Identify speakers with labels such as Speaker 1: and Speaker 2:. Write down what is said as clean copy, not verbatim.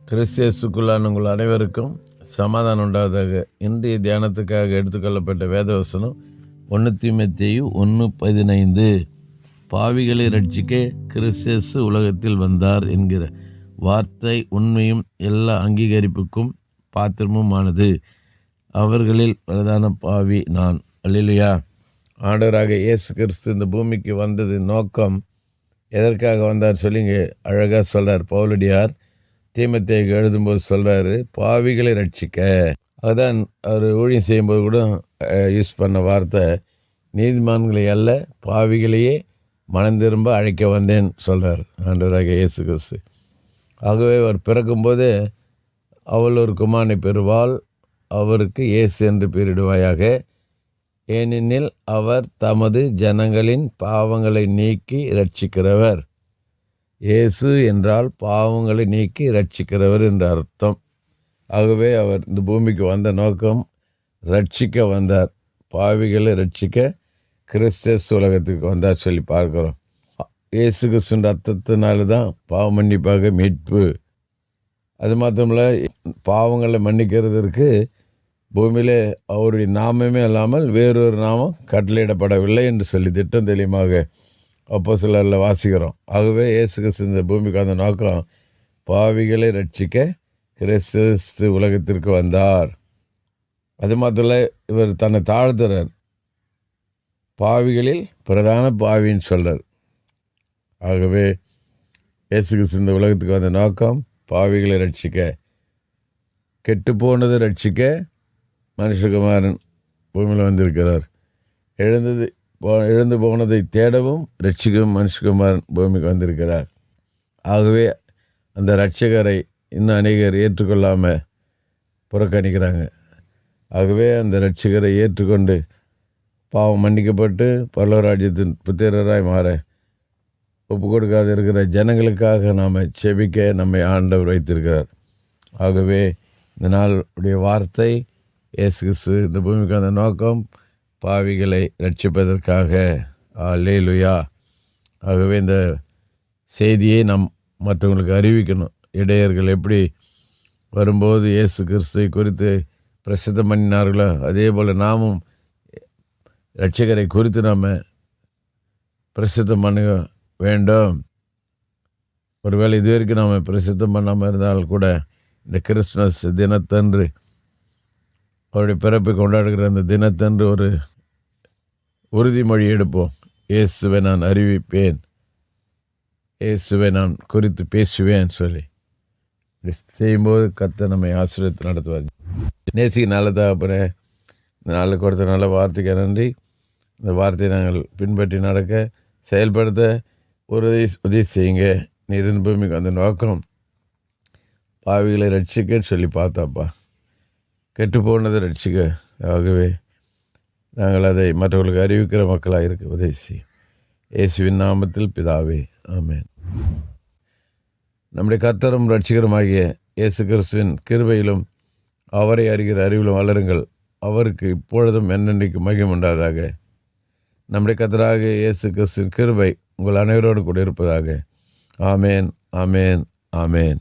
Speaker 1: கிறிஸ்தியசுக்குள்ளான உங்கள் அனைவருக்கும் சமாதானம் உண்டாவதாக. இன்றைய தியானத்துக்காக எடுத்துக்கொள்ளப்பட்ட வேதவசனம் 1 தீமோத்தேயு 1:15. பாவிகளை ரட்சிக்க கிறிஸ்தியசு உலகத்தில் வந்தார் என்கிற வார்த்தை உண்மையும் எல்லா அங்கீகரிப்புக்கும் பாத்திரமுமானது. அவர்களில் பிரதான பாவி நான். அல்லேலூயா. ஆண்டவராக இயேசு கிறிஸ்து இந்த பூமிக்கு வந்தது நோக்கம் எதற்காக வந்தார் சொல்லிங்க அழகாக சொல்கிறார் பவுலடியார். தீமோத்தேயுக்கு எழுதும்போது சொல்கிறாரு, பாவிகளை ரட்சிக்க. அதுதான் அவர் ஊழியம் செய்யும்போது கூட யூஸ் பண்ண வார்த்தை, நீதிமான்களை அல்ல பாவிகளையே மனம் திரும்ப அழைக்க வந்தேன் சொல்கிறார் ஆண்டவராக இயேசு கிறிஸ்து. ஆகவே அவர் பிறக்கும்போதே அவள் ஒரு குமாரனை பெறுவாள், அவருக்கு இயேசு என்று பெயரிடுவாயாக, ஏனெனில் அவர் தமது ஜனங்களின் பாவங்களை நீக்கி இரட்சிக்கிறவர். இயேசு என்றால் பாவங்களை நீக்கி இரட்சிக்கிறவர் என்ற அர்த்தம். ஆகவே அவர் இந்த பூமிக்கு வந்த நோக்கம் ரட்சிக்க வந்தார். பாவிகளை ரட்சிக்க கிறிஸ்தஸ் உலகத்துக்கு வந்தார் சொல்லி பார்க்குறோம். இயேசு கிறிஸ்துவின் ரத்தத்தினால தான் பாவ மன்னிப்பாக மீட்பு. அது மாத்திரமில்ல, பாவங்களை மன்னிக்கிறதுக்கு பூமியிலே அவருடைய நாமமே இல்லாமல் வேறொரு நாமம் கட்டளையிடப்படவில்லை என்று சொல்லி திட்டம் தெளிவாக அப்போஸ்தலரில் வாசிக்கிறோம். ஆகவே இயேசு கிறிஸ்து இந்த பூமிக்கு அந்த நோக்கம் பாவிகளை ரட்சிக்க கிறிஸ்து உலகத்திற்கு வந்தார். அது மாத்திரம் இவர் தன்னை தாழ்த்துறார், பாவிகளில் பிரதான பாவின்னு சொல்கிறார். ஆகவே இயேசு கிறிஸ்து இந்த உலகத்துக்கு வந்த நோக்கம் பாவிகளை ரட்சிக்க, கெட்டு ரட்சிக்க மனுஷகுமாரன் பூமியில் வந்திருக்கிறார். எழுந்து போனதை தேடவும் ரட்சிக்கவும் மனுஷகுமாரன் பூமிக்கு வந்திருக்கிறார். ஆகவே அந்த ரட்சகரை இன்னும் அநேகர் ஏற்றுக்கொள்ளாமல் புறக்கணிக்கிறாங்க. ஆகவே அந்த ரட்சகரை ஏற்றுக்கொண்டு பாவம் மன்னிக்கப்பட்டு பரலோகராஜ்யத்தின் புத்திரராய் மாற ஒப்பு கொடுக்காது இருக்கிற ஜனங்களுக்காக நாம் செபிக்க நம்மை ஆண்டவர் வைத்திருக்கிறார். ஆகவே இந்த நாளுடைய வார்த்தை, இயேசு கிறிஸ்து இந்த பூமிக்கு அந்த நோக்கம் பாவிகளை ரட்சிப்பதற்காக. அல்லேலூயா. ஆகவே இந்த செய்தியை நாம் மற்றவங்களுக்கு அறிவிக்கணும். இடையர்கள் எப்படி வரும்போது இயேசு கிறிஸ்துவை குறித்து பிரசித்தம் பண்ணினார்களோ, அதே போல் நாமும் ரட்சகரை குறித்து நாம் பிரசித்தம் பண்ண வேண்டும். ஒருவேளை இதுவரைக்கும் நாம் பிரசித்தம் பண்ணாமல் இருந்தால் கூட இந்த கிறிஸ்துமஸ் தினத்தன்று, அவருடைய பிறப்பை கொண்டாடுகிற அந்த தினத்தன்று ஒரு உறுதிமொழி எடுப்போம். இயேசுவை நான் அறிவிப்பேன், இயேசுவை நான் குறித்து பேசுவேன் சொல்லி செய்யும்போது கர்த்தர் நம்மை ஆசீர்வதித்து நடத்துவார். நேசிக்கு நல்லதாக அப்புறம் இந்த நாளில் கொடுத்த நல்ல வார்த்தைக்கு நன்றி. இந்த வார்த்தையை நாங்கள் பின்பற்றி நடக்க செயல்படுத்த உதவி செய்யுங்க. நீரின் பூமிக்கு அந்த நோக்கம் பாவிகளை ரட்சிக்கன்னு சொல்லி பார்த்தாப்பா, கெட்டு போனதை ரட்சிக்க. ஆகவே நாங்கள் அதை மற்றவர்களுக்கு அறிவிக்கிற மக்களாக இருக்க உதவி செய்யும். இயேசுவின் நாமத்தில் பிதாவே, ஆமென். நம்முடைய கர்த்தரும் ரட்சிகருமாகிய இயேசு கிறிஸ்துவின் கிருபையிலும் அவரை அறிகிற அறிவிலும் வளருங்கள். அவருக்கு இப்பொழுதும் என்னென்றைக்கு மகிமை உண்டாதாக. நம்முடைய கர்த்தராக இயேசு கிறிஸ்துவின் கிருபை உங்கள் அனைவரோடு கூட இருப்பதாக. ஆமேன், ஆமேன், ஆமேன்.